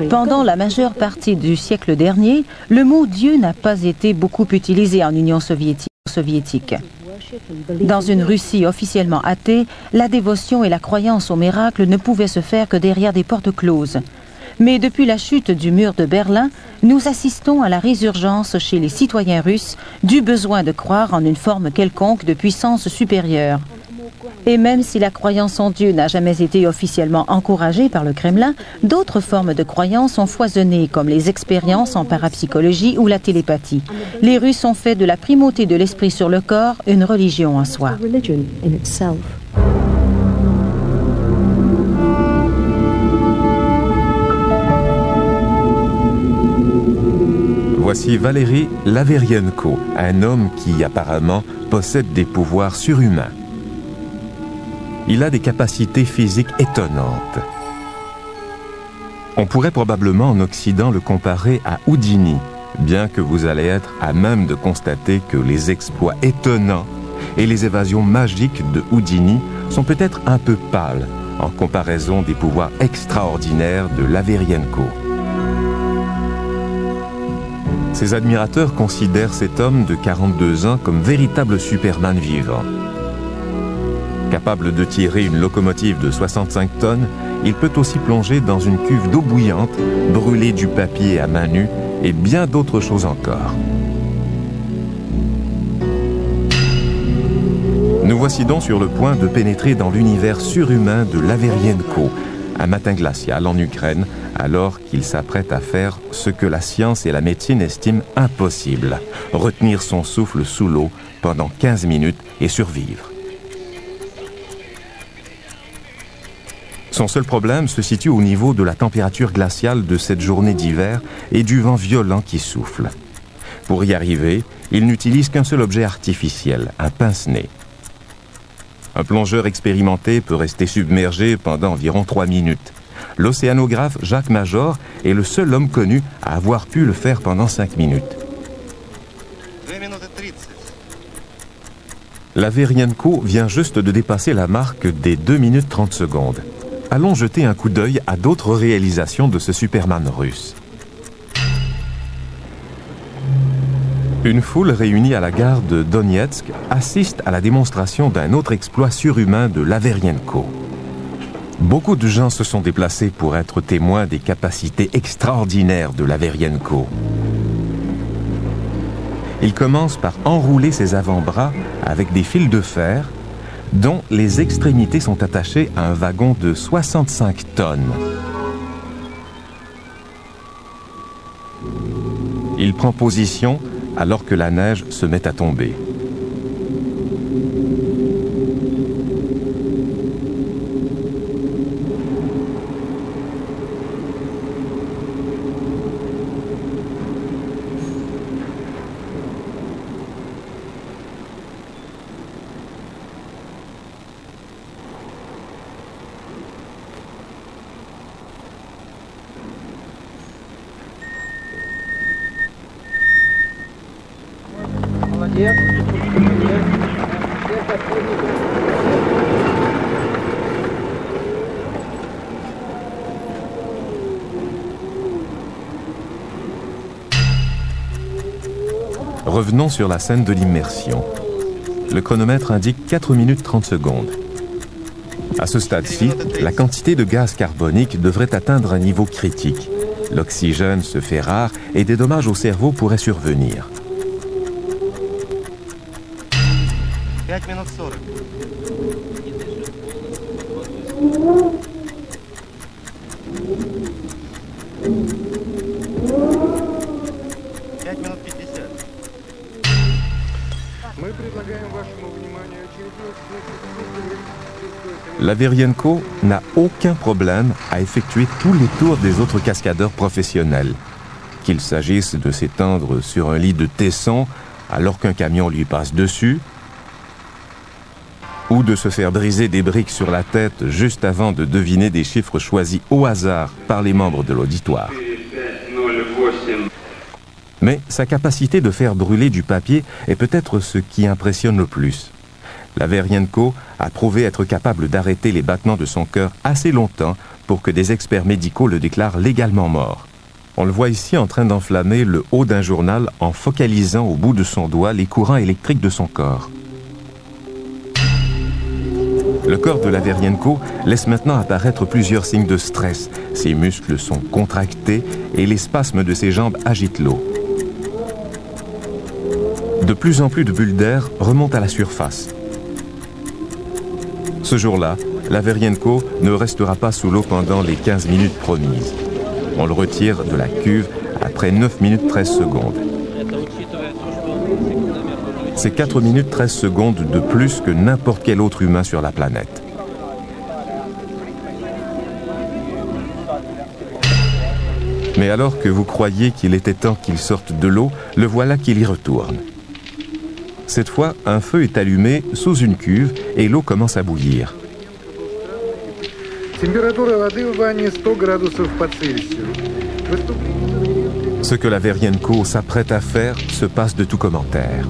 Pendant la majeure partie du siècle dernier, le mot Dieu n'a pas été beaucoup utilisé en Union soviétique. Dans une Russie officiellement athée, la dévotion et la croyance au miracle ne pouvaient se faire que derrière des portes closes. Mais depuis la chute du mur de Berlin, nous assistons à la résurgence chez les citoyens russes du besoin de croire en une forme quelconque de puissance supérieure. Et même si la croyance en Dieu n'a jamais été officiellement encouragée par le Kremlin, d'autres formes de croyances ont foisonné, comme les expériences en parapsychologie ou la télépathie. Les Russes ont fait de la primauté de l'esprit sur le corps une religion en soi. Voici Valéry Laverienko, un homme qui apparemment possède des pouvoirs surhumains. Il a des capacités physiques étonnantes. On pourrait probablement en Occident le comparer à Houdini, bien que vous allez être à même de constater que les exploits étonnants et les évasions magiques de Houdini sont peut-être un peu pâles en comparaison des pouvoirs extraordinaires de Laverienko. Ses admirateurs considèrent cet homme de 42 ans comme véritable Superman vivant. Capable de tirer une locomotive de 65 tonnes, il peut aussi plonger dans une cuve d'eau bouillante, brûler du papier à main nue et bien d'autres choses encore. Nous voici donc sur le point de pénétrer dans l'univers surhumain de Laverienko, un matin glacial en Ukraine, alors qu'il s'apprête à faire ce que la science et la médecine estiment impossible, retenir son souffle sous l'eau pendant 15 minutes et survivre. Son seul problème se situe au niveau de la température glaciale de cette journée d'hiver et du vent violent qui souffle. Pour y arriver, il n'utilise qu'un seul objet artificiel, un pince-nez. Un plongeur expérimenté peut rester submergé pendant environ 3 minutes. L'océanographe Jacques Major est le seul homme connu à avoir pu le faire pendant 5 minutes. Laverienko vient juste de dépasser la marque des 2 minutes 30 secondes. Allons jeter un coup d'œil à d'autres réalisations de ce Superman russe. Une foule réunie à la gare de Donetsk assiste à la démonstration d'un autre exploit surhumain de Laverienko. Beaucoup de gens se sont déplacés pour être témoins des capacités extraordinaires de Laverienko. Il commence par enrouler ses avant-bras avec des fils de fer dont les extrémités sont attachées à un wagon de 65 tonnes. Il prend position alors que la neige se met à tomber. Revenons sur la scène de l'immersion. Le chronomètre indique 4 minutes 30 secondes. À ce stade-ci, la quantité de gaz carbonique devrait atteindre un niveau critique. L'oxygène se fait rare et des dommages au cerveau pourraient survenir. 5 minutes 40. Laverienko n'a aucun problème à effectuer tous les tours des autres cascadeurs professionnels. Qu'il s'agisse de s'étendre sur un lit de tesson alors qu'un camion lui passe dessus, ou de se faire briser des briques sur la tête juste avant de deviner des chiffres choisis au hasard par les membres de l'auditoire. Mais sa capacité de faire brûler du papier est peut-être ce qui impressionne le plus. Laverienko a prouvé être capable d'arrêter les battements de son cœur assez longtemps pour que des experts médicaux le déclarent légalement mort. On le voit ici en train d'enflammer le haut d'un journal en focalisant au bout de son doigt les courants électriques de son corps. Le corps de Laverienko laisse maintenant apparaître plusieurs signes de stress. Ses muscles sont contractés et les spasmes de ses jambes agitent l'eau. De plus en plus de bulles d'air remontent à la surface. Ce jour-là, Laverienko ne restera pas sous l'eau pendant les 15 minutes promises. On le retire de la cuve après 9 minutes 13 secondes. C'est 4 minutes 13 secondes de plus que n'importe quel autre humain sur la planète. Mais alors que vous croyez qu'il était temps qu'il sorte de l'eau, le voilà qu'il y retourne. Cette fois, un feu est allumé sous une cuve et l'eau commence à bouillir. Ce que Laverienko s'apprête à faire se passe de tout commentaire.